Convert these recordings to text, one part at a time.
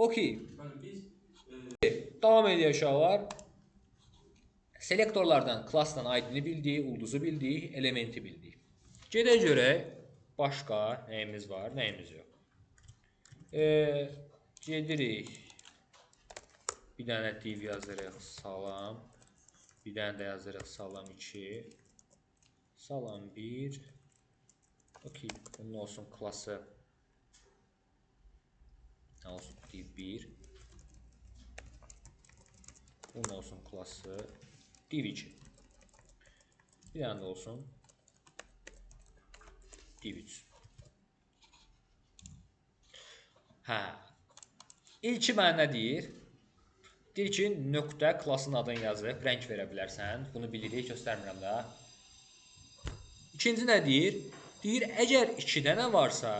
Okey. Davam edir uşaqlar. Selektorlardan klassdan ID'ni bildik, ulduzu bildik, elementi bildik. Gedək görək başqa nəyimiz var, nəyimiz yox. Gedirik. Bir dənə div yazırıq, salam. Bir dənə də yazırıq, salam 2. Salam 1. Okey, bunun olsun klası. Nə olsun, div 1. Bunun olsun klası div 2. Bir dənə də olsun div 3. Hə. İlki mənə nə deyir? Deyir ki, nöqtə klasın adını yazıb, rəng verə bilərsən. Bunu bilirik, göstərmirəm də. İkinci nə deyir? Deyir, əgər 2 dənə varsa,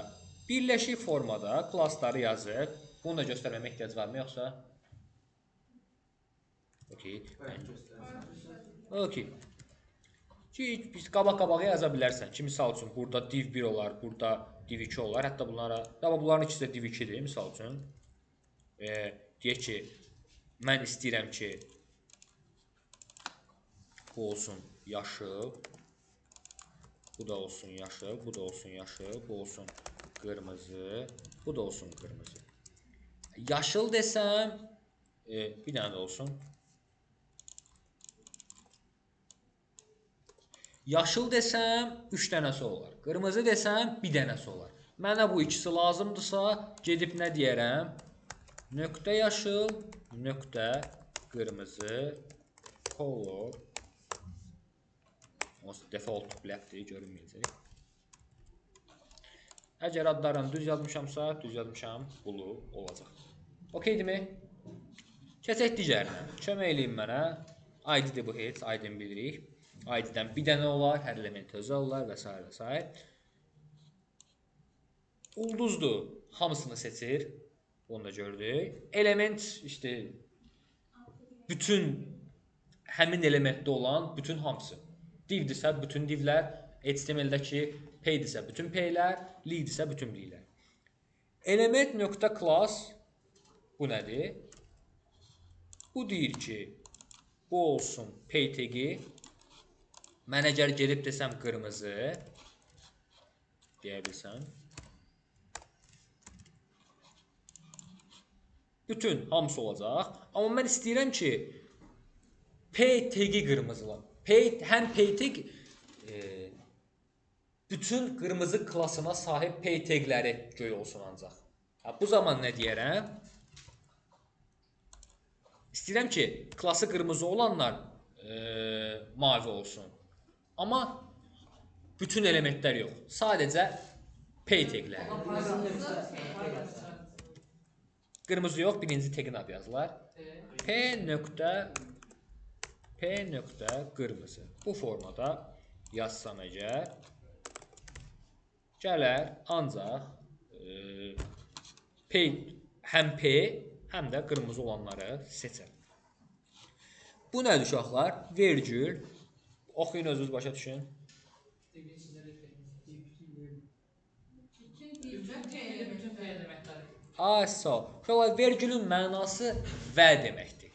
birləşik formada klassları yazıb. Bunu da göstərməmə ehtiyac varmı, yoxsa? Okey. Okey. Biz qabaq-qabağa yaza bilərsən ki, misal üçün, burada div 1 olar, burada div 2 olar. Hətta bunların ikisi də div 2-dir, misal üçün. Deyək ki, mən istəyirəm ki, bu olsun yaşıl, bu da olsun yaşıl, bu da olsun yaşıl, bu olsun qırmızı, bu da olsun qırmızı. Yaşıl desəm, bir dənə də olsun. Yaşıl desəm, 3 dənəsi olar. Qırmızı desəm, 1 dənəsi olar. Mənə bu ikisi lazımdırsa, gedib nə deyərəm? Nöqtə yaşıl, nöqtə qırmızı, color. Default blackdir, görünməyəcək. Əgər adlarını düz yazmışamsa, düz yazmışam, blue olacaq. Okeydirmi? Keçək digərinə. Kömək eləyin mənə. ID-dir bu heç, ID-ni bilirik. ID-dən bir dənə olar, hər element özəl olar və s. və s. Ulduzdur, hamısını seçir. Onu da gördük. Element, işte, bütün həmin elementdə olan bütün hamısı. Divdirsə, bütün divlər. HTML-dəki paydirsə, bütün paylər. Lead-dirsə, bütün leadlər. Element.class bu nədir? Bu deyir ki, bu olsun pay tagi. Mən əgər gedib desəm qırmızı, deyə bilsəm. Bütün hamısı olacaq. Amma mən istəyirəm ki, pay tagi qırmızılar. Həm pay tag bütün qırmızı klasına sahib pay tagləri göy olsun ancaq. Bu zaman nə deyərəm? İstəyirəm ki, klası qırmızı olanlar mavi olsun. Amma bütün elementlər yox. Sadəcə pay tagləri. Qırmızı yox, birinci tagin adı yazılar. P nöqtə qırmızı. Bu formada yazsam əgər, gələr ancaq həm P, həm də qırmızı olanları seçər. Bu nədir uşaqlar? Vergül. Oxuyun, özünüz başa düşün. Uşaqlar, vergülün mənası və deməkdir.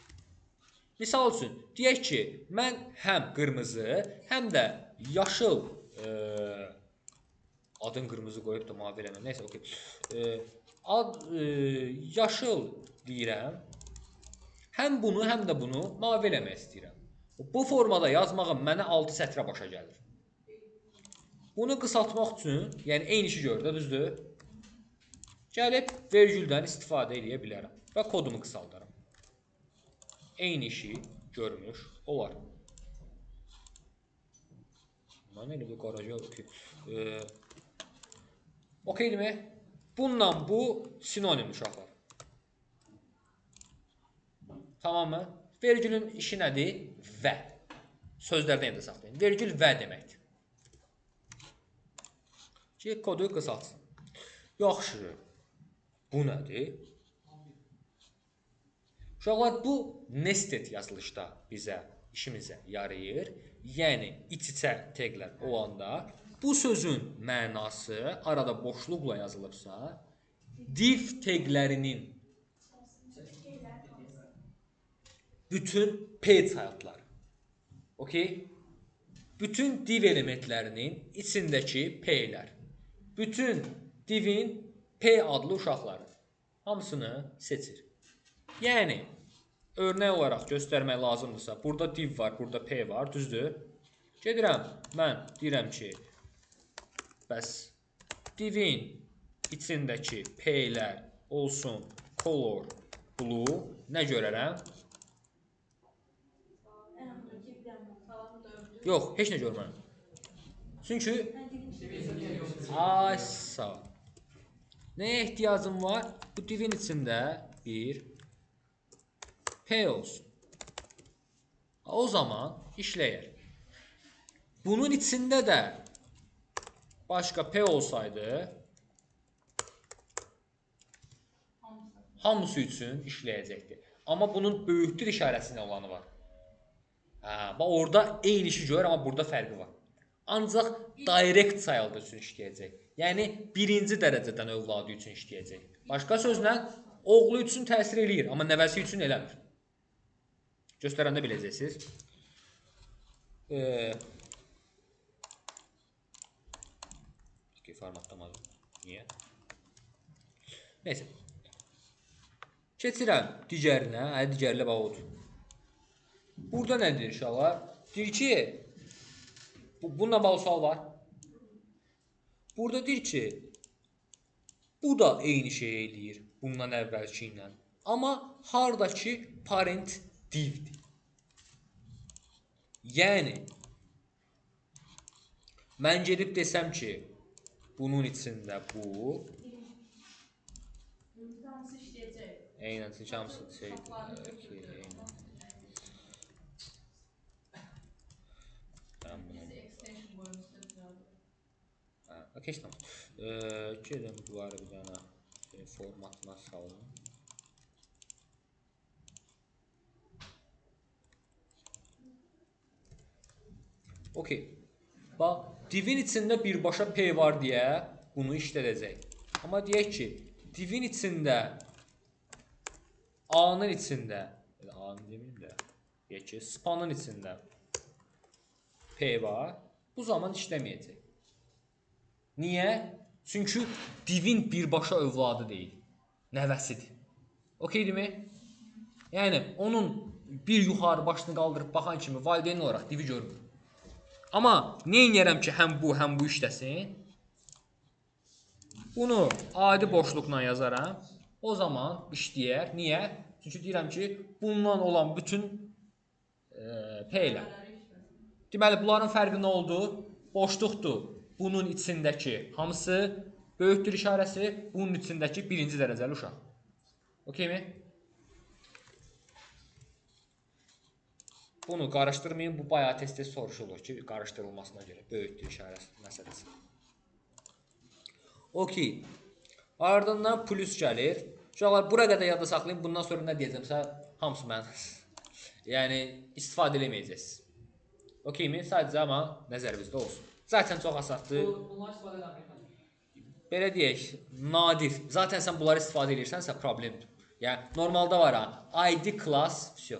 Misal üçün, deyək ki, mən həm qırmızı, həm də yaşıl, adın qırmızı qoyub da mavi eləməm, neysə, okey. Yaşıl deyirəm, həm bunu, həm də bunu mavi eləmək istəyirəm. Bu formada yazmağım mənə 6 sətrə başa gəlir. Bunu qısaltmaq üçün, yəni eyni işi görür də, düzdür? Gəlib vergüldən istifadə edə bilərəm və kodumu qısaldaram. Eyni işi görmüş olar. Mən elə bir qaraca okey. Okeydirmi? Bununla bu sinonim uşaqlar. Tamam mı? Vergülün işi nədir? Və. Sözlərdən yerdə saxlayın. Vergül və deməkdir. Ki, kodu qısaltsın. Yaxşı. Bu nədir? Uşaqlar, bu nested yazılışda bizə, işimizə yarayır. Yəni, iç-içə taglər olanda bu sözün mənası arada boşluqla yazılıbsa, div taglərinin bütün P sayatları. Okey? Bütün div elementlərinin içindəki P-lər. Bütün divin P adlı uşaqları. Hamısını seçir. Yəni, örnək olaraq göstərmək lazımdırsa, burada div var, burada P var, düzdür? Gedirəm, mən deyirəm ki, bəs divin içindəki P-lər olsun color blue, nə görərəm? Yox, heç nə görmərəm. Çünki ay sağ. Nəyə ehtiyacım var? Bu divin içində bir P olsun. O zaman işləyər. Bunun içində də başqa P olsaydı hamısı üçün işləyəcəkdir. Amma bunun böyükdür işarəsində olanı var. Bax orada eyni işi görür, amma burada fərqi var. Ancaq direct sayıldığı üçün işləyəcək. Yəni birinci dərəcədən övladı üçün işləyəcək. Başqa sözlə oğlu üçün təsir eləyir, amma nəvəsi üçün eləmir. Göstərəndə biləcəksiniz. Formatlamadım. Niyə? Neyse. Keçirəm digərinə. Digərlə bax odur. Burada nədir inşallah? Deyir ki, bununla bağlı sual var. Burada deyir ki, bu da eyni şey eləyir bundan əvvəlki ilə. Amma hardakı parent divdir. Yəni, mən gedib desəm ki, bunun içində bu eynən hamısı şeydir. Keç tamam. Gelin bunları bir dənə formatına salın. Okey. Bax, divin içində birbaşa P var deyə bunu işlədəcək. Amma deyək ki, divin içində A-nın içində, A-nın deməyim də, deyək ki, spanın içində P var, bu zaman işləməyəcək. Niyə? Çünki divin birbaşa övladı deyil, nəvəsidir. Okeydirmi? Yəni, onun bir yuxarı başını qaldırıb baxan kimi valideyn olaraq divi görmür. Amma nə edərəm ki, həm bu işləsin? Bunu adi boşluqla yazaram. O zaman işləyər. Niyə? Çünki deyirəm ki, bundan olan bütün P-lər. Deməli, bunların fərqi nə oldu? Boşluqdur. Bunun içindəki hamısı böyükdür işarəsi, bunun içindəki birinci dərəcəli uşaq. Okeymi? Bunu qarışdırmayın. Bu bayağı tez-tez soruşulur ki, qarışdırılmasına görə böyükdür işarəsi məsələsi. Okey. Ardından plus gəlir. Uşaqlar, bura qədər yadda saxlayın. Bundan sonra nə deyəcəmsə, hamısı mən. Yəni, istifadə eləməyəcəksiniz. Okeymi? Sadəcə amma nəzərinizdə olsun. Zaten çox asaddır. Bunlar istifadə edilmir. Belə deyək, nadir. Zaten sən bunları istifadə edirsənsə problemdir. Yəni, normalda var ha, ID class, все.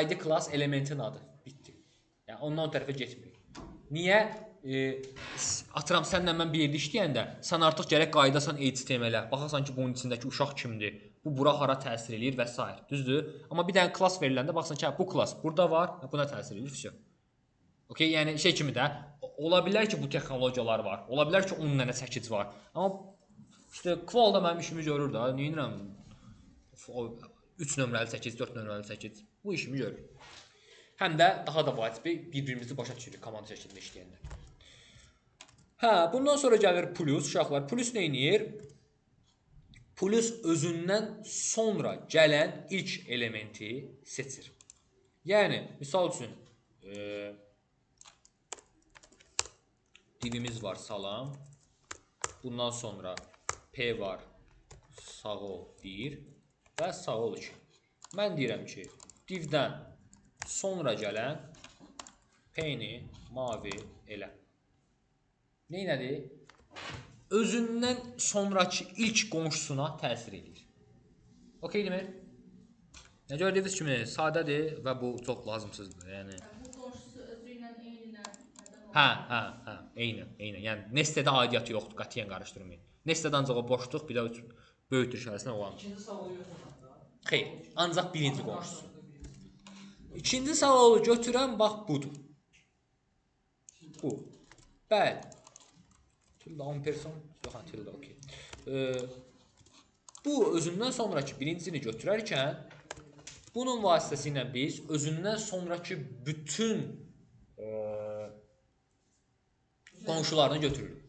ID class elementin adı, bitdi. Yəni, ondan o tərəfə getmir. Niyə? Atıram, sənlə mən bir yerdə işləyəndə, sən artıq gərək qaydasan HTML-ə, baxasan ki, bunun içindəki uşaq kimdir, bu bura hara təsir eləyir və s. Düzdür? Amma bir dənə class veriləndə, baxsan ki, bu class burada var, buna təsir eləyir, все. Okey, yəni şey kimi də, ola bilər ki, bu texnologiyalar var, ola bilər ki, 10 dənə çəkic var. Amma işte Kval da mənim işimi görür da, neyinirəm? 3 nömrəli çəkic, 4 nömrəli çəkic, bu işimi görür. Həm də daha da vacibi bir-birimizi başa düşürük komanda şəklində işləyəndə. Hə, bundan sonra gəlir plus, uşaqlar. Plus nə edir? Plus özündən sonra gələn ilk elementi seçir. Yəni, misal üçün, divimiz var, salam. Bundan sonra P var, sağ ol deyir və sağ ol 2. Mən deyirəm ki, divdən sonra gələn P-ni mavi elə. Neynədir? Özündən sonraki ilk qonşusuna təsir edir. Okeydirmi? Gördüyünüz kimi sadədir və bu çox lazımsızdır. Yəni Bu qonşusu özü ilə eyninə nədən olur? hə, eynən. Yəni nestada aidiyyatı yoxdur, qətiyyən qarışdırmayın. Nestada ancaq o boşluq, bir də böyük düşərsinə olan. İkinci savalı yoxdur. Xeyr, ancaq birinci qonşusu. İkinci savalı götürən bax budur. Bu. Bəli. Tilda amperson, yox, tilda okey. Bu özündən sonrakı birincisini götürərkən bunun vasitəsilə biz özündən sonrakı bütün qonşularını götürürük.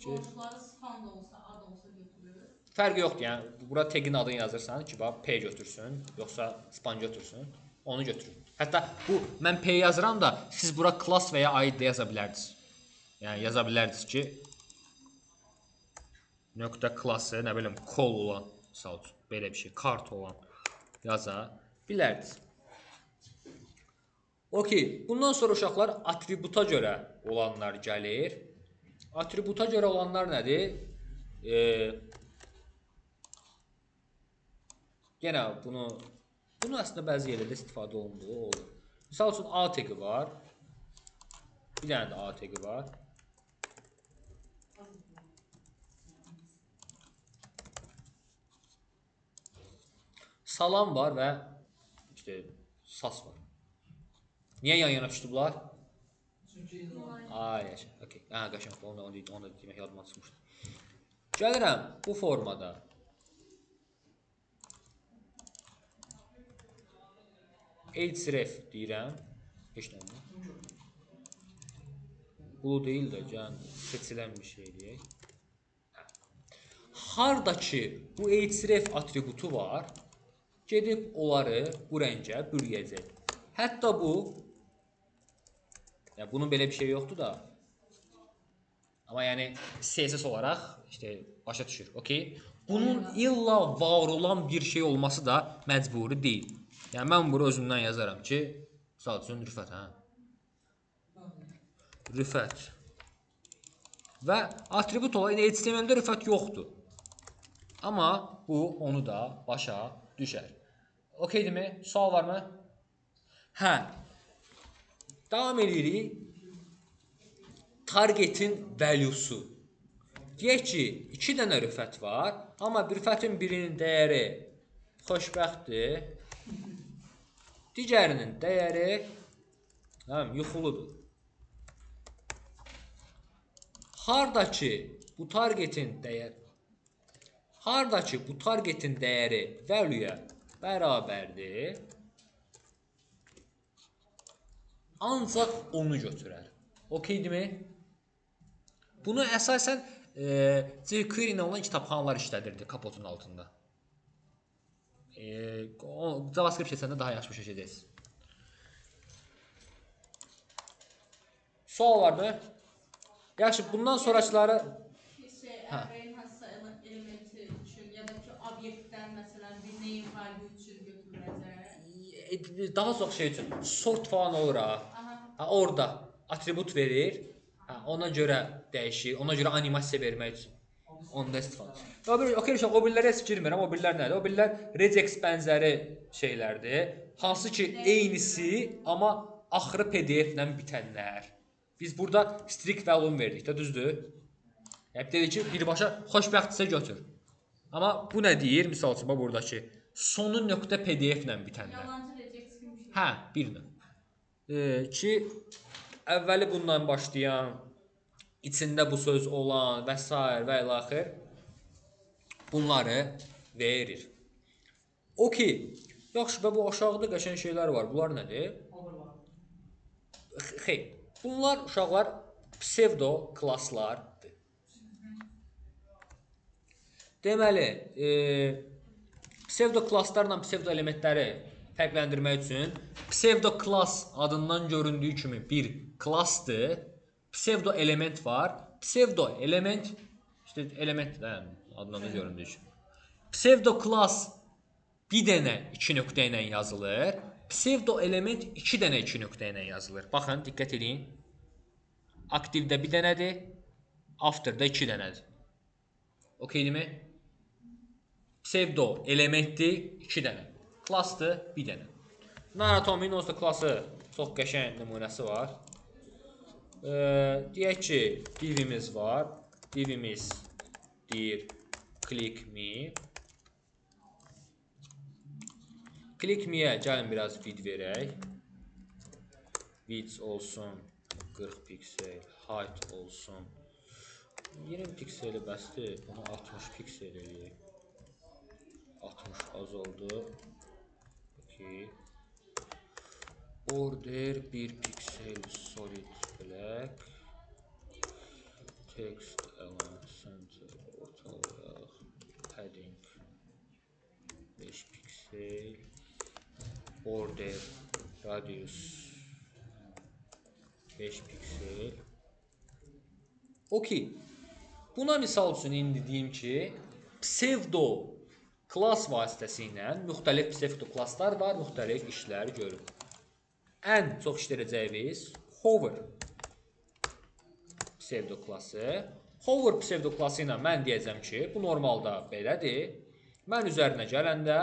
Bu qonşuları span da olsa, ad olsa götürür. Fərqi yoxdur, yəni bura tagin adını yazırsan ki, bax P götürsün, yoxsa span götürsün, onu götürün. Hətta bu mən P yazıram da siz bura class və ya id də yaza bilərdiniz. Yəni yaza bilərdiniz ki, nöqtə klassı, nə bilim, call olan, misal üçün, belə bir şey, kart olan yaza bilərdiniz. Okey, bundan sonra uşaqlar atributa görə olanlar gəlir. Atributa görə olanlar nədir? Yenə bunu əslində bəzi yerlərdə istifadə olunduğu olur. Misal üçün A tagi var. Bir dənə də A tagi var. Salam var və işte sas var. Niyə yan-yana düşdüblər? Çünki Ay, yaşa. Okay. Hə, qəşəng. Onu demək yadıma çıxmışdı. Gəlirəm bu formada. href deyirəm. Heç nə olmur. Bu deyil də, yəni seçilən bir şey deyək. Hardakı bu href atributu var, gedib onları bu rəngə bürüyəcək. Hətta bu, yəni bunun belə bir şey yoxdur da, amma yəni CSS olaraq işte başa düşür, okey? Bunun illa var olan bir şey olması da məcburi deyil. Yəni mən bunu özümdən yazarım ki, misal üçün rüfət, hə? Rüfət. Və atribut olan HTML-də rüfət yoxdur. Amma bu onu da başa düşər. Okeydirmi? Sual varmı? Hə. Davam edirik. Targetin value'su. Deyək ki, 2 dənə rüfət var, amma rüfətin birinin dəyəri xoşbəxtdir. Digərinin dəyəri yuxuludur. Hardakı bu targetin dəyəri value'ya bərabərdir. Ancaq onu götürər. Okeydirmi? Bunu əsasən jQuery ilə olan kitabxanalar işlədirdi kapotun altında. JavaScript keçəndə daha yaxşı başa Sual varmı? Yaxşı, bundan sonrakıları Array'in hansısa elementi üçün ya da ki obyektdən məsələn bir name value üçün götürüləcək. daha çox şey üçün sort falan olur ha. Orada atribut verir. Ona görə dəyişir, ona görə animasiya vermək üçün onda istifadə. Okey, o birlərə heç girmirəm. O birlər nədir? O birlər regex bənzəri şeylərdir. Hansı ki eynisi, amma axırı PDF ilə bitənlər. Biz burada strict value verdik də, düzdür? Yəni dedik ki, birbaşa xoşbəxtsə götür. Amma bu nə deyir? Misal üçün bax buradakı sonu nöqtə PDF ilə bitənlər. Yalancı regex kimi şey. Hə, bir növ. Ki əvvəli bundan başlayan, içində bu söz olan və s. və ilaxır bunları verir. Okey. Yaxşı, və bu aşağıda qəşəng şeylər var. Bunlar nədir? Xeyr. Bunlar uşaqlar psevdo klasslardır. Deməli, psevdo klasslarla psevdo elementləri fərqləndirmək üçün psevdo klass adından göründüyü kimi bir klassdır. Psevdo element var. Psevdo element işte element də adından da göründüyü kimi. Psevdo klass bir dənə 2 nöqtə ilə yazılır. Psevdo element 2 dənə 2 nöqtə ilə yazılır. Baxın, diqqət edin. Aktivdə bir dənədir, afterda 2 dənədir. Okeydirmi? psevdo elementdir 2 dənə. Klassdır 1 dənə. Naratomin onsuz da klası çox qəşəng nümunəsi var. Deyək ki, divimiz var. Divimiz deyir click me. Click me'yə gəlin biraz vid verək. Width olsun 40 piksel, height olsun 20 pikseli bəsdir. Bunu 60 piksel eləyək. 60 az oldu. Okay. Border 1 piksel solid black. Text element center ortalayaq. Padding 5 piksel. Border radius 5 piksel. Okey. Buna misal üçün indi deyim ki, psevdo klass vasitəsilə müxtəlif psevdo klasslar var, müxtəlif işlər görür. Ən çox işlədəcəyimiz hover psevdo klası. Hover psevdo klası ilə mən deyəcəm ki, bu normalda belədir. Mən üzərinə gələndə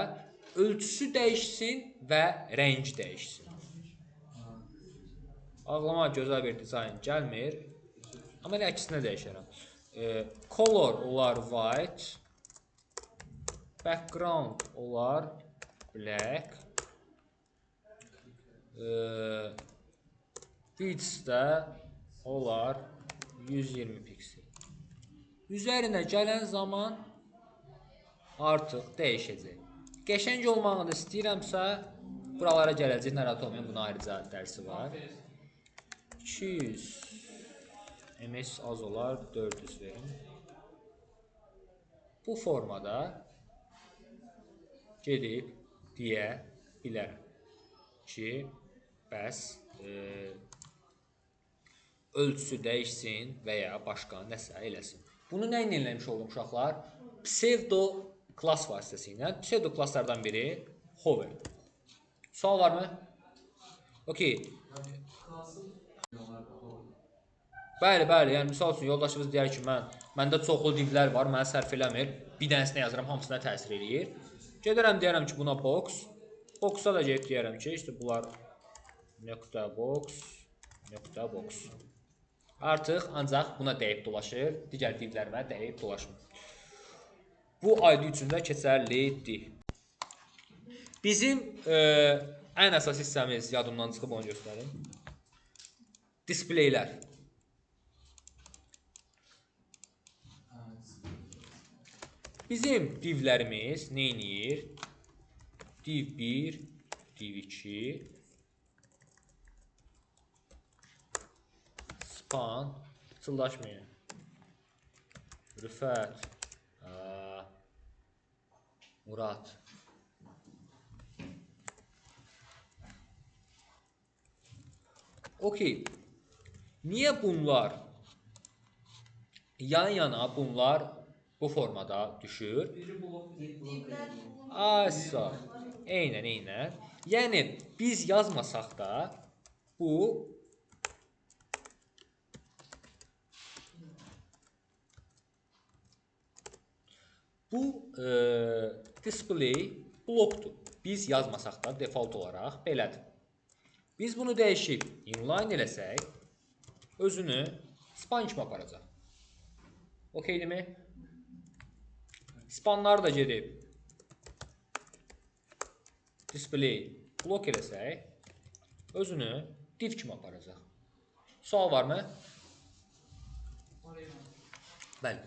ölçüsü dəyişsin və rəngi dəyişsin. Ağlıma gözəl bir dizayn gəlmir. Amma elə əksinə dəyişərəm. Color olar white. Background olar black. Width də olar 120 piksel. Üzərinə gələn zaman artıq dəyişəcək. Qəşəng olmağını istəyirəmsə, buralara gələcək. Naratomin buna ayrıca dərsi var. 200 ms az olar, 400 verin. Bu formada gedib deyə bilərəm ki, bəs ölçüsü dəyişsin və ya başqa nəsə eləsin. Bunu nə ilə eləmiş oldum uşaqlar? Psevdo klass vasitəsilə. Psevdo klasslardan biri hover. Sual varmı? Okey. Bəli, yəni misal üçün yoldaşımız deyər ki, məndə çoxlu divlər var, mənə sərf eləmir. Bir dənəsinə yazıram, hamısına təsir eləyir. Gedərəm deyərəm ki, buna box. Box'a da gedib deyərəm ki, işte bunlar nöqtə box. Artıq ancaq buna dəyib dolaşır, digər divlərimə dəyib dolaşmır. Bu ID üçün də keçərlidir. Bizim ən əsas hissəmiz yadımdan çıxıb onu göstərim. Displeylər. Bizim divlərimiz nə edir? Div 1, div 2, span, çıldaşmayın. Rüfət, Murad. Okey. Niyə bunlar yan-yana bu formada düşür? Asa. Eynən. Yəni biz yazmasaq da bu display blokdur. Biz yazmasaq da default olaraq belədir. Biz bunu dəyişib inline eləsək, özünü span kimi aparacaq. Okeydirmi? Spanları da gedib display blok eləsək, özünü div kimi aparacaq. Sual varmı? Bəli.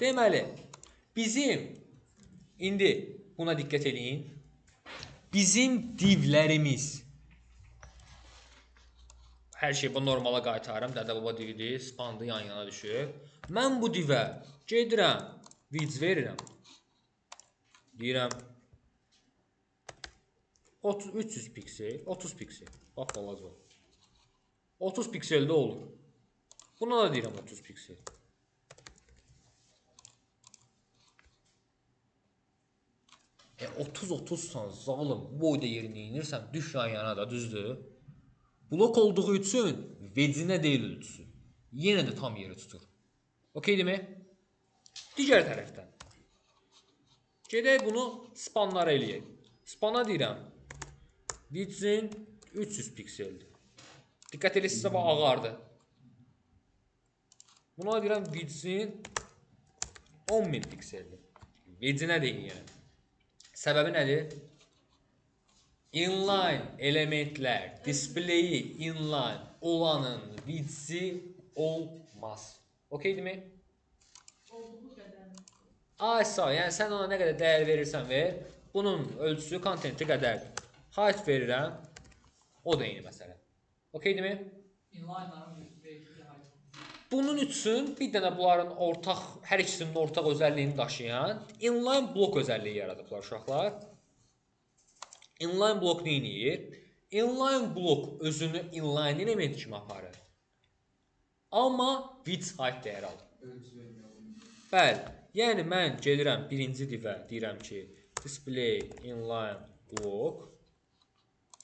Deməli, bizim indi buna diqqət eləyin. Bizim divlərimiz hər şey bu normala qaytarım. Dədə baba dividir, spandı yan-yana düşür. Mən bu divə gedirəm, width verirəm. Deyirəm 300 piksel, 30 piksel. Bax balaca. 30 pikseldə olur. Buna da deyirəm 30 piksel. 30-30san zalım boyda yerini inirsən, düş yan-yana da, düzdür? Blok olduğu üçün vecinə deyil ölçüsü. Yenə də tam yeri tutur. Okeydirmi? Digər tərəfdən gedək bunu spanlara eləyək. Spana deyirəm width-in 300 pikseldir. Diqqət edirsinizsə bax ağardı. Buna deyirəm width-in 10.000 pikseldir. Width-i nə deyil yəni? Səbəbi nədir? Inline elementlər, displeyi inline olanın width-i olmaz. Okeydirmi? Olduğu qədər. Aysa, yəni sən ona nə qədər dəyər verirsən ver, bunun ölçüsü kontenti qədərdir. Height verirəm, o da eyni məsələ. Okeydirmi? Inline-ların bir height. Bunun üçün bir dənə bunların ortaq, hər ikisinin ortaq özəlliyini daşıyan inline blok özəlliyi yaradıblar uşaqlar. Inline blok nə edir? Inline blok özünü inline element kimi aparır. Amma width height dəyər alır. Bəli, yəni mən gedirəm birinci divə deyirəm ki, display inline block.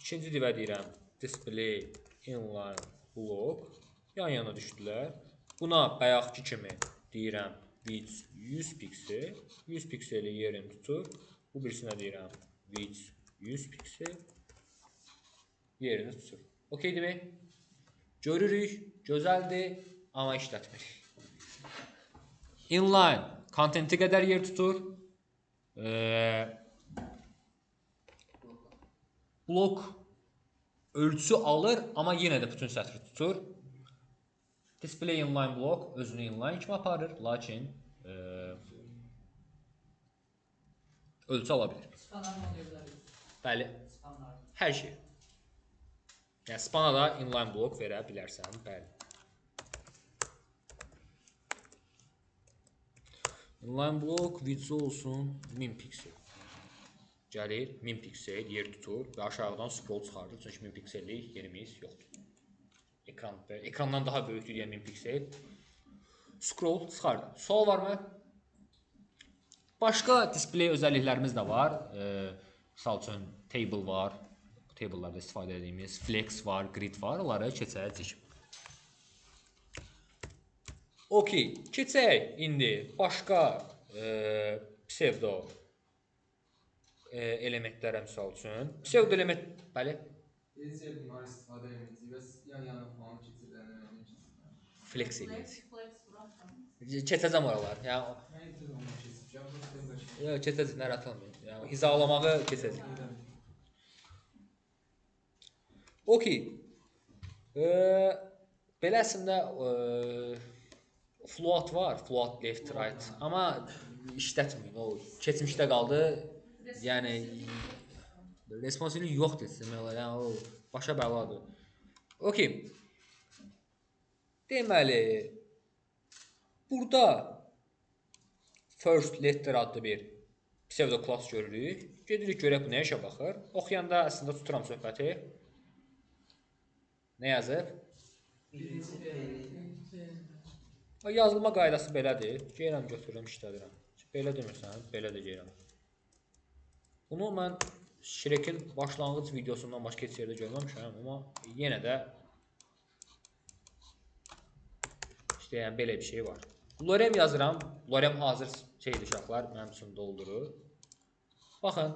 İkinci divə deyirəm display inline block. Yan-yana düşdülər. Buna bayaqki kimi deyirəm width 100 piksel. 100 pikseli yerini tutur. Bu birisinə deyirəm width 100 piksel. Yerini tutur. Okeydirmi? Görürük, gözəldir, amma işlətmirik. Inline kontenti qədər yer tutur. Blok ölçü alır, amma yenə də bütün sətri tutur. Display inline block özünü inline kimi aparır, lakin ölçü ala bilir. Spanlarla oynaya bilərik. Bəli, Spanlar. hər şey. Yəni spana da inline block verə bilərsən, bəli. Inline block width olsun 1000 piksel. Gəlir 1000 piksel yer tutur və aşağıdan scroll çıxardır, çünki 1000 piksellik yerimiz yoxdur. Ekrandan daha böyükdür deyən 1000 piksel. Scroll çıxardır. Sual varmı? Başqa display özəlliklərimiz də var. Misal üçün table var. Table'larda istifadə etdiyimiz flex var, grid var. Onları keçəcəyik. Okey, keçək indi başqa psevdo elementlərə misal üçün. Psevdo element, bəli. Deyəcək bunları istifadə edəcəyik və yan-yana falan keçirdən Flex eləyəcək. Flex buraxın. Keçəcəm oralar. Yəni mən də onu keçəcəm. Bu da yox, keçəcək, narahat olmayın. Yəni hizalamağı keçəcək. Okey. Beləsində float var, float left right, amma işlətməyin. O keçmişdə qaldı. Yəni responsibillik yoxdur demək olar. Yəni o başa bəladır. Okey. Deməli burada first letter adlı bir pseudo class görürük. Gedirik görək bu nə işə baxır. Oxuyanda əslində tuturam söhbəti. Nə yazıb? O yazılma qaydası belədir. Gəlirəm götürürəm, işlədirəm. Belə demirsən, belə də gəlirəm. Bunu mən Shrek'in başlanğıc videosundan başqa heç yerdə görməmişəm, amma yenə də işte yəni belə bir şey var. Lorem yazıram. Lorem hazır şeydir uşaqlar, mənim üçün doldurur. Baxın.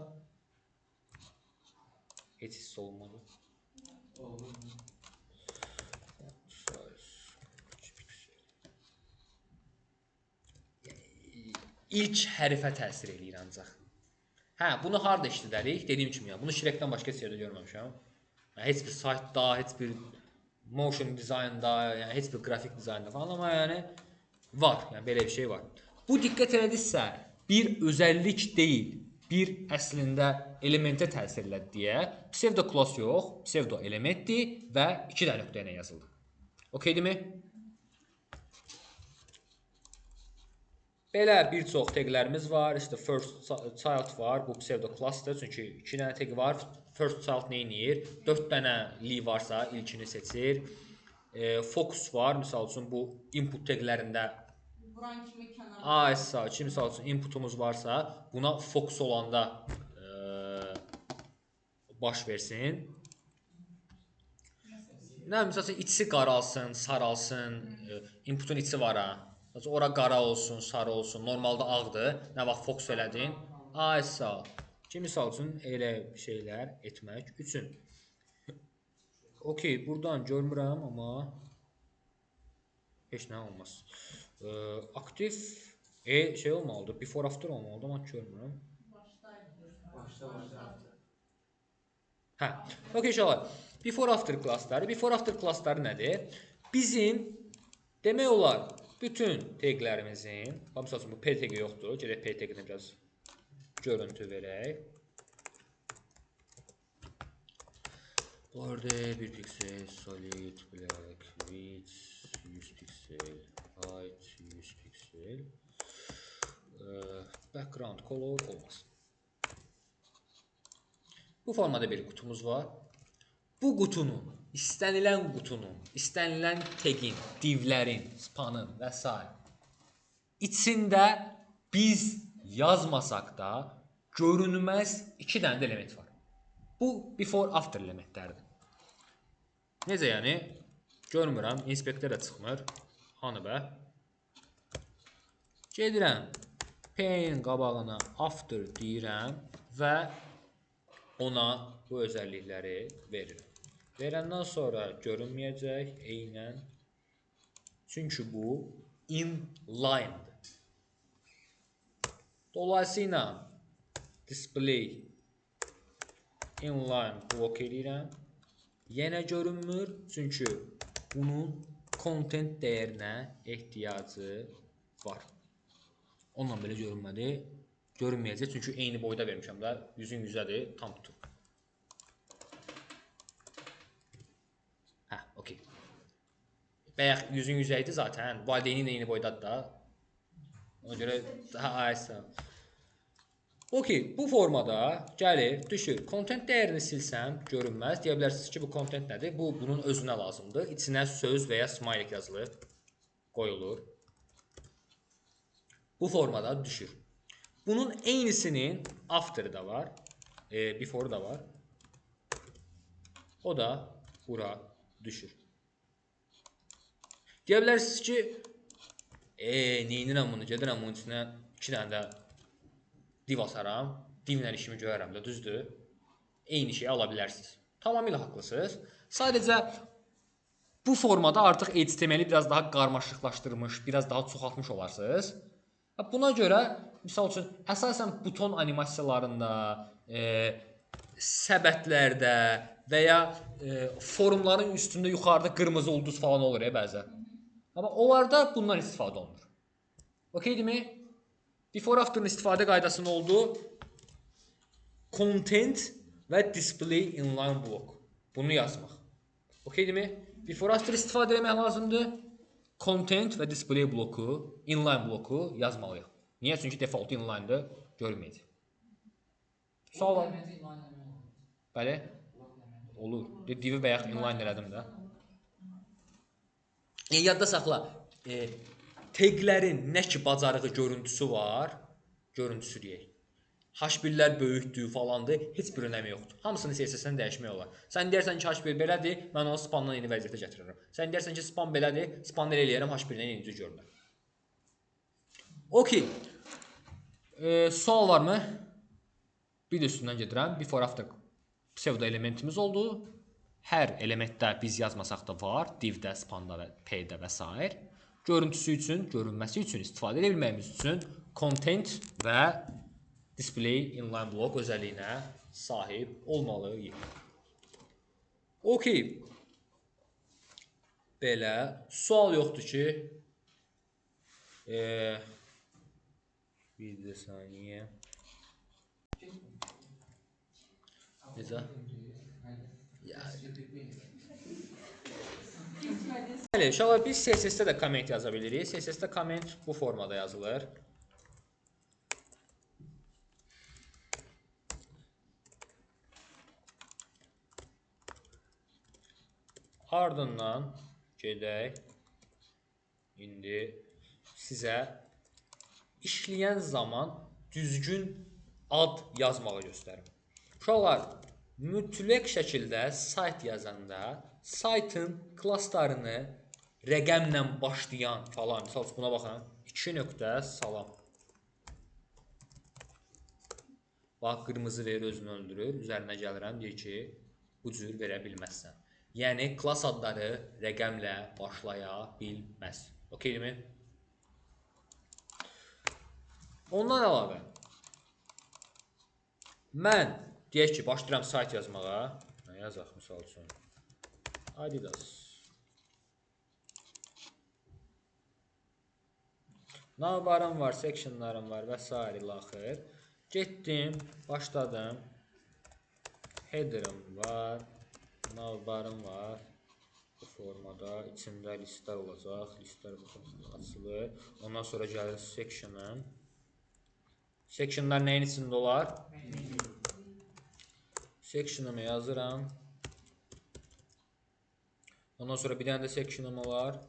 Heç hiss olmadı. İlk hərfə təsir eləyir ancaq. Hə, bunu harda işlədərik? Dediyim kimi yəni, bunu Shrek'dən başqa heç yerdə görməmişəm. Yəni, heç bir saytda, heç bir motion dizaynda, yəni heç bir qrafik dizaynda falan, amma yəni var, yəni belə bir şey var. Bu diqqət elədirsə, bir özəllik deyil, bir əslində elementə təsir elədi deyə pseudo class yox, pseudo elementdir və 2 dənə nöqtə ilə yazıldı. Okeydirmi? Belə bir çox taglərimiz var. İşte first child var. Bu pseudo classdır. Çünki 2 dənə tag var. First child nə edir? 4 dənə li varsa ilkini seçir. Focus var. Misal üçün bu input taglərində Vuran kimi kənara. ASA ki, misal üçün inputumuz varsa, buna focus olanda baş versin. Nə misal üçün içi qaralsın, saralsın, inputun içi var ha. Ora qara olsun, sarı olsun. Normalda ağdır. Nə vaxt fokus elədin? Ay sağ ol. Ki misal üçün elə şeylər etmək üçün. Okey, buradan görmürəm amma heç nə olmaz. Aktiv şey olmalıdır. Before after olmalıdır amma görmürəm. Başda. Hə. Okey uşaqlar. Before after klassları. Before after klassları nədir? Bizim demək olar bütün taglərimizin, məsəl üçün bu p tagi yoxdur. Gedək p taginə biraz görüntü verək. Border 1 piksel, solid, black, width 100 piksel, height 100 piksel, background color olmaz. Bu formada bir qutumuz var. Bu qutunun, istənilən tagin, divlərin, spanın və s. içində biz yazmasaq da görünməz 2 dənə də element var. Bu before after elementlərdir. Necə yəni? Görmürəm, inspektor da çıxmır. Hanı bə? Gedirəm, P-in qabağına after deyirəm və ona bu özəllikləri verirəm. Verəndən sonra görünməyəcək eynən. Çünki bu inline'dır. Dolayısıyla display inline blok edirəm. Yenə görünmür. Çünki bunun content dəyərinə ehtiyacı var. Onunla belə görünmədi. Görünməyəcək. Çünki eyni boyda vermişəm də. 100-ün 100-ədir. Tam tutur. Hə, okey. Bəyək 100-ün 100 idi zaten. Valideyni ilə eyni boydadır da. Ona görə daha ayısa. Okey, bu formada gəlir, düşür. Content dəyərini silsəm görünməz. Deyə bilərsiniz ki, bu content nədir? Bu bunun özünə lazımdır. İçinə söz və ya smiley yazılır, qoyulur. Bu formada düşür. Bunun eynisinin after'ı da var, before'ı da var. O da bura düşür. Deyə bilərsiniz ki, neynirəm bunu, gedirəm bunun içinə 2 dənə də div asaram, divlə işimi görərəm də, düzdür? Eyni şeyi ala bilərsiniz. Tamamilə haqlısınız. Sadəcə bu formada artıq HTML-i biraz daha qarmaşıqlaşdırmış, biraz daha çoxaltmış olarsınız. Buna görə, misal üçün, əsasən buton animasiyalarında, səbətlərdə və ya forumların üstündə yuxarıda qırmızı ulduz falan olur bəzən. Amma onlarda bundan istifadə olunur. Okeydimi? Before after'ın istifadə qaydası nə oldu? Content və display inline block. Bunu yazmaq. Okeydimi? Before after istifadə etmək lazımdır. Content və display bloku, inline bloku yazmalıyıq. Niyə? Çünki default inline'dır, görməyəcək. Sual var. Bəli? Olur. Divi bəyək inline elədim də. Yadda saxla. Taglərin nə ki bacarığı görüntüsü var, görüntüsü deyək. H1-lər böyükdür falandır, heç bir önəmi yoxdur. Hamısını CSS-dən dəyişmək olar. Sən deyərsən ki, H1 belədir, mən onu spandan eyni vəziyyətə gətirirəm. Sən deyərsən ki, span belədir, span elə eləyərəm, H1-dən eynicə görünər. Okey. Sual varmı? Bir də üstündən gedirəm. Before after pseudo elementimiz oldu. Hər elementdə biz yazmasaq da var. Divdə, spanda və P-də və s. Görüntüsü üçün, görünməsi üçün, istifadə edə bilməyimiz üçün content və display inline block özəlliyinə sahib olmalıyıq. Okey. Belə. Sual yoxdur ki. Bir də saniyə. Necə? Bəli, uşaqlar biz CSS-də də komment yaza bilirik. CSS-də komment bu formada yazılır. Ardından gedək. İndi sizə işləyən zaman düzgün ad yazmağı göstərim. Uşaqlar, mütləq şəkildə sayt yazanda saytın klasslarını rəqəmlə başlayan falan. Misal üçün buna baxın. 2 nöqtə salam. Bax, qırmızı verir, özünü öldürür. Üzərinə gəlirəm, deyir ki, bu cür verə bilməzsən. Yəni, klass adları rəqəmlə başlaya bilməz. Okeydimi? Ondan əlavə, mən deyək ki, başlayıram sayt yazmağa. Yazaq, misal üçün. Adidas. Navbarım var, sectionlarım var və s. ilaxır. Getdim, başladım. Header'ım var, navbarım var. Bu formada içində listlər olacaq. Listlər açılır. Ondan sonra gəlir section'ım. Section'lar nəyin içində olar? Section'ımı yazıram. Ondan sonra bir dənə də section'ım olar.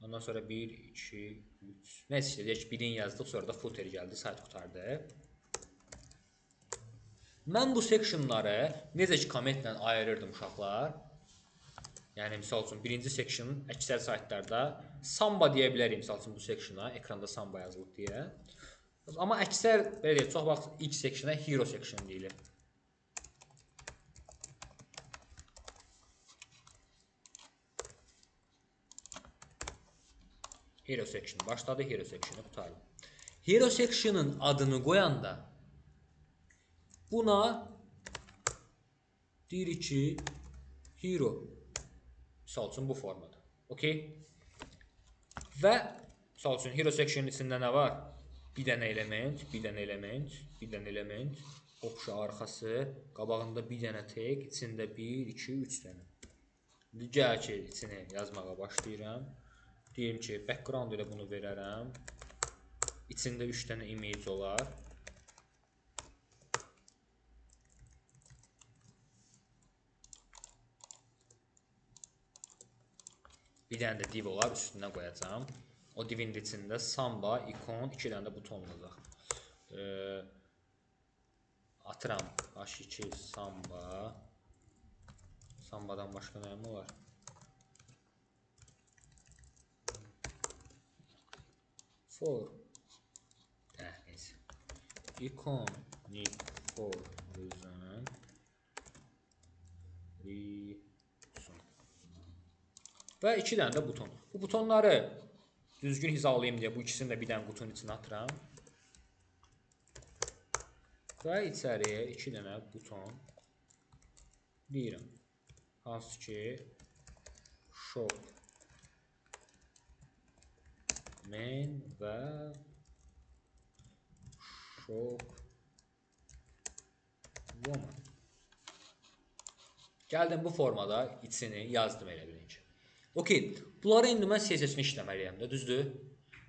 Ondan sonra 1, 2, 3. Neyse, deyək, birini yazdıq, sonra da footer gəldi, sayt qutardı. Mən bu sectionları necə ki, kommentlə ayırırdım uşaqlar. Yəni, misal üçün, birinci section əksər saytlarda Samba deyə bilərik, misal üçün, bu sectiona. Ekranda Samba yazılıb deyə. Amma əksər, belə deyək, çox vaxt ilk sectiona Hero section deyilir. Hero section başladı, Hero section'ı qutardı. Hero section'ın adını qoyanda buna deyirik ki, Hero. Misal üçün, bu formada. Okey? Və misal üçün, Hero section'ın içində nə var? Bir dənə element, bir dənə element, bir dənə element, oxşu arxası, qabağında bir dənə tag, içində 1, 2, 3 dənə. Gəl ki, içini yazmağa başlayıram. Deyim ki, background ilə bunu verərəm. İçində 3 dənə image olar. Bir dənə də div olar, üstünə qoyacam. O divin içində Samba, ikon, 2 dənə də buton olacaq. Atıram H2 Samba. Sambadan başqa nəyim olar? For. Neyse. Icon need for reason. Və 2 dənə də buton. Bu butonları düzgün hizalayayım deyə bu ikisini də bir dənə qutunun içinə atıram. Və içəriyə 2 dənə buton deyirəm. Hansı ki, shop main və shop woman. Gəldim bu formada içini yazdım elə bilin ki. Okey, bunları indi mən CSS-ini işləməliyəm də, düzdür?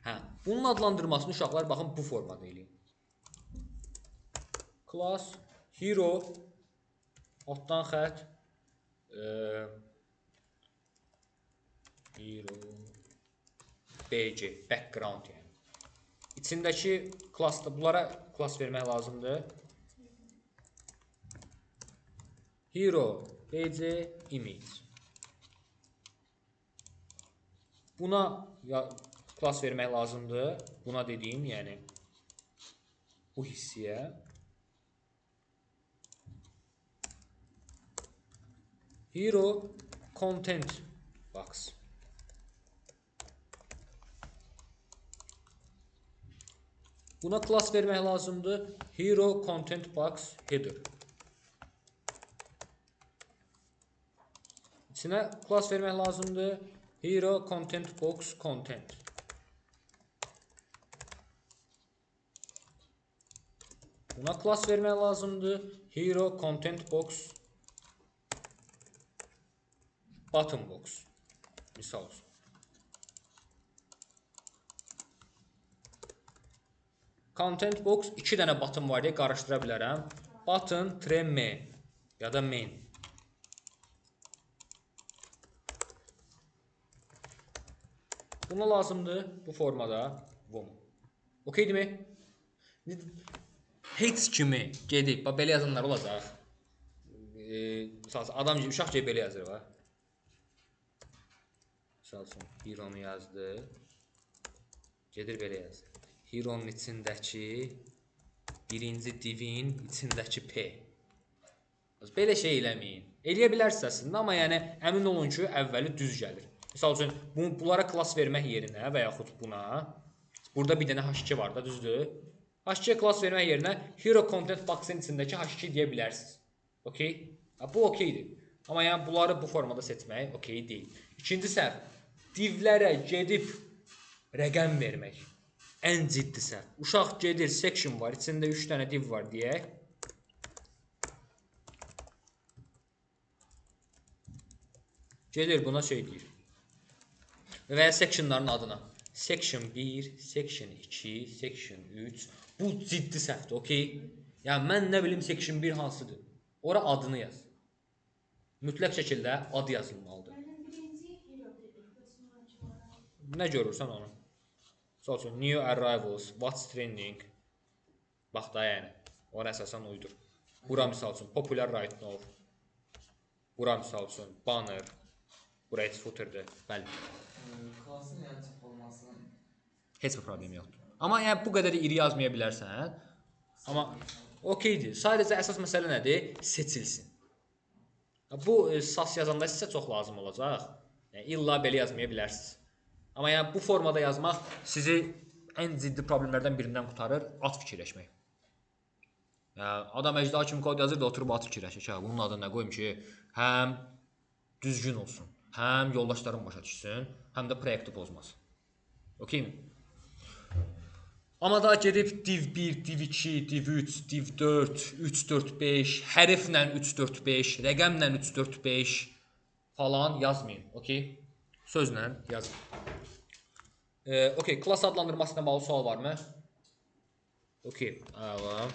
Hə, bunun adlandırmasını uşaqlar baxın bu formada eləyim. Class, hero, altdan xət, hero, BG, background yəni. İçindəki klassda, bunlara klass vermək lazımdır. Hero, BG, image. Buna klass vermək lazımdır. Buna dediyim, yəni bu hissiyə. Hero content box. Buna klass vermək lazımdır. Hero content box header. İçinə klass vermək lazımdır. Hero content box content. Buna klass vermək lazımdır. Hero content box button box. Misal olsun. Content box 2 dənə button var deyə qarışdıra bilərəm. Button main ya da main. Buna lazımdır bu formada woman. Okeydimi? Heç kimi gedib, belə yazanlar olacaq. Məsələn, adam uşaq belə yazır va. Məsələn, hero-nu yazdı. Gedir belə yazır. Hero-nun içindəki birinci divin içindəki P. Belə şey eləməyin. Eləyə bilərsiniz əslində, amma yəni əmin olun ki, əvvəli düz gəlir. Məsəl üçün, bunlara klass vermək yerinə və yaxud buna, burada bir dənə H2 var da, düzdür? H2 klass vermək yerinə hero content box-ın içindəki H2 deyə bilərsiniz. Okey? Bu okeydir. Amma yəni bunları bu formada seçmək okey deyil. İkinci səhv, divlərə gedib rəqəm vermək. Ən ciddi səhv. Uşaq gedir, section var, içində 3 dənə div var deyək. Gedir buna şey deyir. Və ya sectionların adına. Section 1, section 2, section 3. Bu ciddi səhvdir, okey? Yəni mən nə bilim section 1 hansıdır? Ora adını yaz. Mütləq şəkildə adı yazılmalıdır. Nə görürsən onu? Məsəl üçün, new arrivals, what's trending. Bax da yəni. Ona əsasən uydur. Bura misal üçün, popular right now. Bura misal üçün, banner. Bura heç footerdir. Bəli. Klassın yəni tip olmasının Heç bir problem yoxdur. Amma yəni bu qədər iri yazmaya bilərsən. Amma okeydir. Sadəcə əsas məsələ nədir? Seçilsin. Bu SAS yazanda sizə çox lazım olacaq. Yəni illa belə yazmaya bilərsiniz. Amma yəni bu formada yazmaq sizi ən ciddi problemlərdən birindən qurtarır, at fikirləşmək. Yəni adam əcda kimi kod yazır da oturub at fikirləşir. Hə, bunun adını nə qoyum ki, həm düzgün olsun, həm yoldaşlarım başa düşsün, həm də proyekti pozmasın. Okeymi? Amma da gedib div 1, div 2, div 3, div 4, 3, 4, 5, hərflə 3, 4, 5, rəqəmlə 3, 4, 5 falan yazmayın. Okey? Sözlə yazın. Okey, klass adlandırması ilə bağlı sual varmı? Okey, əla.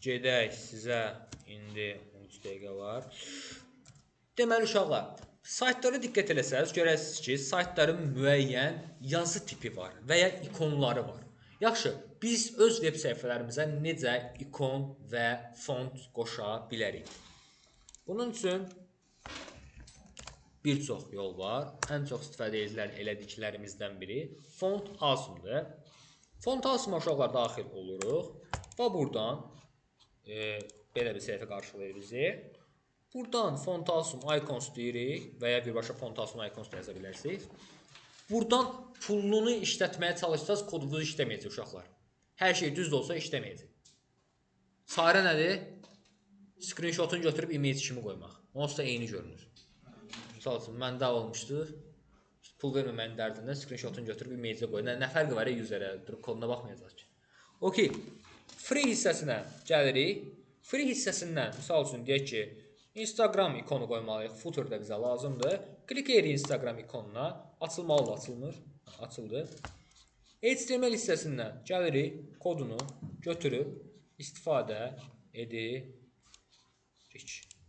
Gedək sizə indi 13 dəqiqə var. Deməli uşaqlar, saytlara diqqət eləsəz, görəsiniz ki, saytların müəyyən yazı tipi var və ya ikonları var. Yaxşı, biz öz veb səhifələrimizə necə ikon və font qoşa bilərik? Bunun üçün bir çox yol var. Ən çox istifadə elədiklərimizdən biri font awesome-dır. Font awesome-a uşaqlar daxil oluruq və buradan belə bir səhifə qarşılayır bizi. Buradan font awesome icons deyirik və ya birbaşa font awesome icons da yaza bilərsiniz. Buradan pulunu işlətməyə çalışsaz kodunuz işləməyəcək uşaqlar. Hər şey düz olsa işləməyəcək. Çarə nədir? Screenshotunu götürüb image kimi qoymaq. Onsuz da eyni görünür. Misal üçün, məndə olmuşdu. Pul verməməyin dərdindən screenshotunu götürüb image-ə qoy. Nə fərqi var ya userə? Durub koduna baxmayacaq ki. Okey. Free hissəsinə gəlirik. Free hissəsindən, misal üçün, deyək ki, Instagram ikonu qoymalıyıq. Footer-da bizə lazımdır. Klik edirik Instagram ikonuna. Açılmalı da açılmır. Açıldı. HTML hissəsindən gəlirik. Kodunu götürüb istifadə edirik.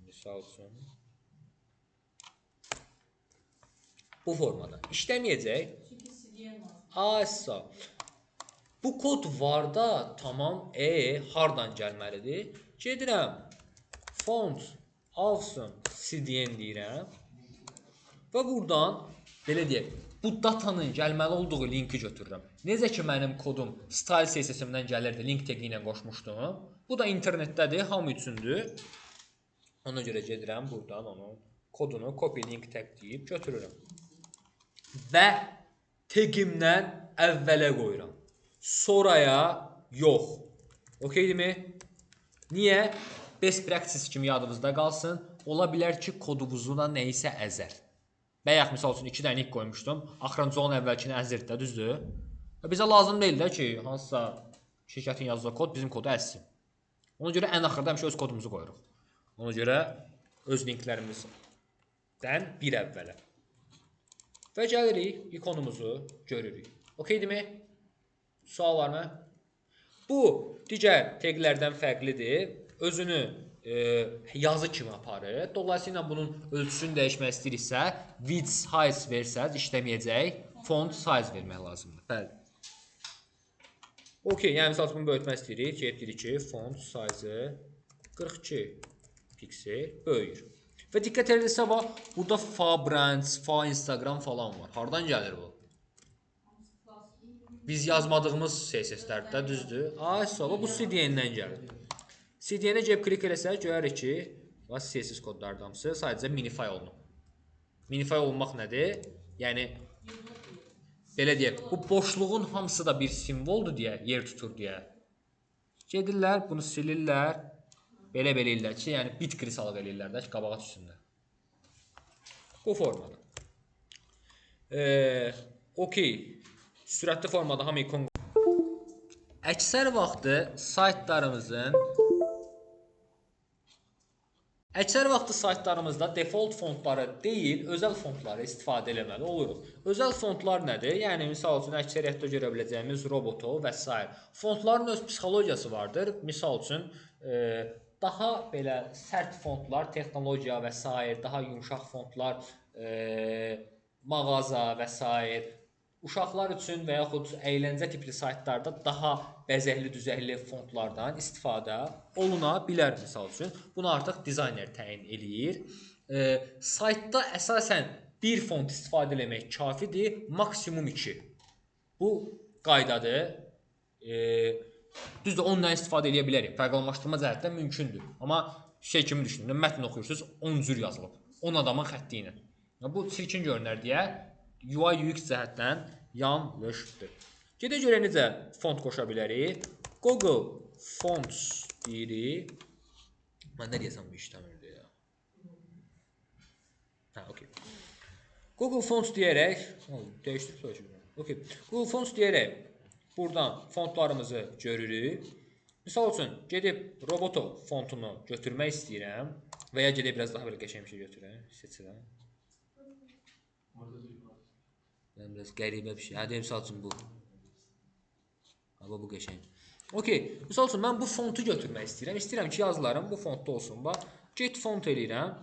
Misal üçün. Bu formada. İşləməyəcək. Çünki CDN var. Asa. Bu kod var da tamam. Hardan gəlməlidir? Gedirəm. Font awesome CDN deyirəm. Və buradan belə deyək. Bu datanın gəlməli olduğu linki götürürəm. Necə ki mənim kodum style CSS-imdən gəlirdi. Link tagi ilə qoşmuşdum. Bu da internetdədir. Hamı üçündür. Ona görə gedirəm buradan onun kodunu copy link tag deyib götürürəm. Və tagimdən əvvələ qoyuram. Sonraya yox. Okeydirmi? Niyə? Best practice kimi yadınızda qalsın. Ola bilər ki, kodunuzu da nəyisə əzər. Bəyək, misal üçün 2 dənə link qoymuşdum. Axırıncı onun əvvəlkini əzirdi də, düzdür? Bizə lazım deyil də ki, hansısa şirkətin yazdığı kod bizim kodu əzsin. Ona görə ən axırda həmişə öz kodumuzu qoyuruq. Ona görə öz linklərimizdən bir əvvələ. Və gəlirik, ikonumuzu görürük. Okeydirmi? Sual varmı? Bu, digər taglərdən fərqlidir. Özünü yazı kimi aparır. Dolayısıyla bunun ölçüsünü dəyişmək istəyiriksə, width size versəz işləməyəcək, font size vermək lazımdır. Bəli. Okey, yəni misal üçün bunu böyütmək istəyirik. Getdirik ki, font size 42 piksel böyüyür. Və diqqət edilsə bax, burada fa brands, fa Instagram falan var. Hardan gəlir bu? Biz yazmadığımız CSS-lərdə düzdür? Ay, sonra bu CDN-dən gəlir. CDN-ə gəlib klik eləsək, görərik ki, bax CSS kodları hamısı sadəcə minify olunub. Minify olunmaq nədir? Yəni belə deyək, bu boşluğun hamısı da bir simvoldur deyə, yer tutur deyə. Gedirlər, bunu silirlər. Belə eləyirlər ki, yəni bit krisalıq eləyirlər də ki, qabağa düşsünlər. Bu formada. Okey. Sürətli formada hamı ikon. Əksər vaxtı saytlarımızda default fontları deyil, özəl fontları istifadə etməli oluruq. Özəl fontlar nədir? Yəni misal üçün əksəriyyətdə görə biləcəyimiz Roboto və s. Fontların öz psixologiyası vardır. Misal üçün daha belə sərt fontlar, texnologiya və s. daha yumşaq fontlar, mağaza və s. Uşaqlar üçün və yaxud əyləncə tipli saytlarda daha bəzəkli, düzəkli fontlardan istifadə oluna bilər misal üçün. Bunu artıq dizayner təyin eləyir. Saytda əsasən bir font istifadə etmək kafidir, maksimum 2. Bu qaydadır. Düzdür, onunla istifadə edə bilərik. Proqramlaşdırma cəhətdən mümkündür. Amma şey kimi düşünün, mətn oxuyursunuz, 10 cür yazılıb. 10 adamın xətti ilə. Bu çirkin görünər deyə UI UX cəhətdən yanlışdır. Gedə görə necə font qoşa bilərik? Google Fonts deyirik. Mən nə deyəsəm bu işləmirdi ya. Okey. Google Fonts deyərək, dəyişdirib söyləyirəm. Okey. Google Fonts deyərək buradan fontlarımızı görürük. Misal üçün gedib Roboto fontunu götürmək istəyirəm və ya gedib biraz daha belə qəşəng bir şey götürürəm, seçirəm. Yəni biraz qəribə bir şey. Hadi misal üçün bu. Bu qəşəng. Okey. Misal üçün mən bu fontu götürmək istəyirəm. İstəyirəm ki, yazılarım bu fontda olsun. Bax, get font eləyirəm.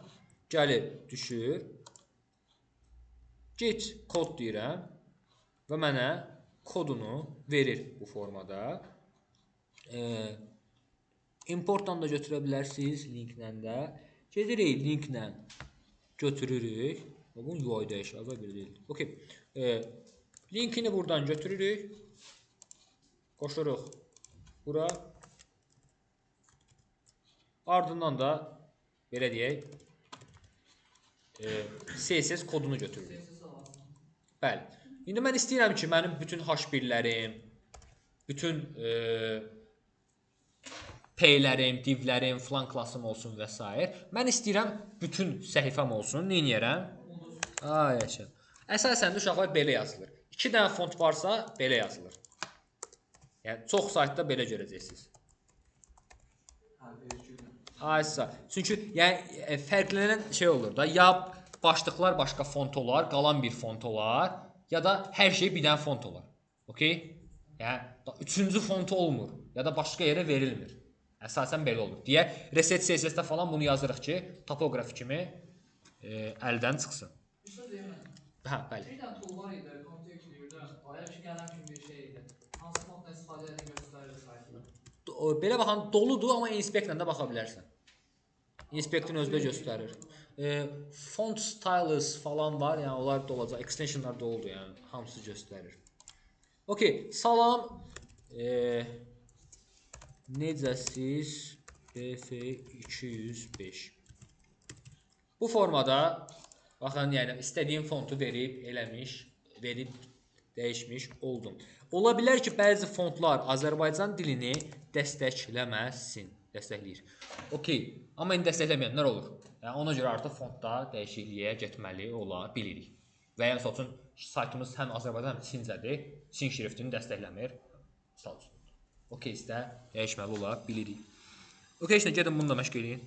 Gəlir, düşür. Get kod deyirəm və mənə kodunu verir bu formada. Importdan da götürə bilərsiniz, linklə də. Gedirik, linklə götürürük. Bunun UI dəyişir, belə deyil. Okey. Linkini buradan götürürük. Qoşuruq bura. Ardından da belə deyək, CSS kodunu götürürük. Bəli. İndi mən istəyirəm ki, mənim bütün H1-lərim, bütün P-lərim, divlərim, filan klassım olsun və s. Mən istəyirəm bütün səhifəm olsun. Nə edərəm? Yaşa. Əsasən də uşaqlar belə yazılır. 2 dənə font varsa belə yazılır. Yəni çox saytda belə görəcəksiniz. Çünki yəni fərqlənən şey olur da, ya başlıqlar başqa font olar, qalan bir font olar, ya da hər şey bir dənə font olar. Okey? Yəni üçüncü font olmur, ya da başqa yerə verilmir. Əsasən belə olur. Deyə reset CSS-də falan bunu yazırıq ki, topografi kimi əldən çıxsın. Bəli. Bir dənə tool var idi, kontu yükləyirdi. Oraya ki, qələm kimi bir şey idi. Hansı fontla istifadə edildiyi göstərir saytda. Belə baxan doludur, amma inspektlə də baxa bilərsən. Inspektin özü də göstərir. Font stylus falan var, yəni onlar da olacaq. Extensionlar da oldu, yəni hamısı göstərir. Okey, salam. Necəsiz? BF205. Bu formada baxın, yəni istədiyim fontu verib dəyişmiş oldum. Ola bilər ki, bəzi fontlar Azərbaycan dilini dəstəkləyir. Okey, amma indi dəstəkləməyənlər olur. Yəni ona görə artıq fontda dəyişikliyə getməli ola bilirik. Və ya məsəl üçün saytımız həm Azərbaycan həm Çincədir, Çin şriftini dəstəkləmir. Misal üçün. Okey, istə dəyişməli ola bilirik. Okey, gedin bunu da məşq edin.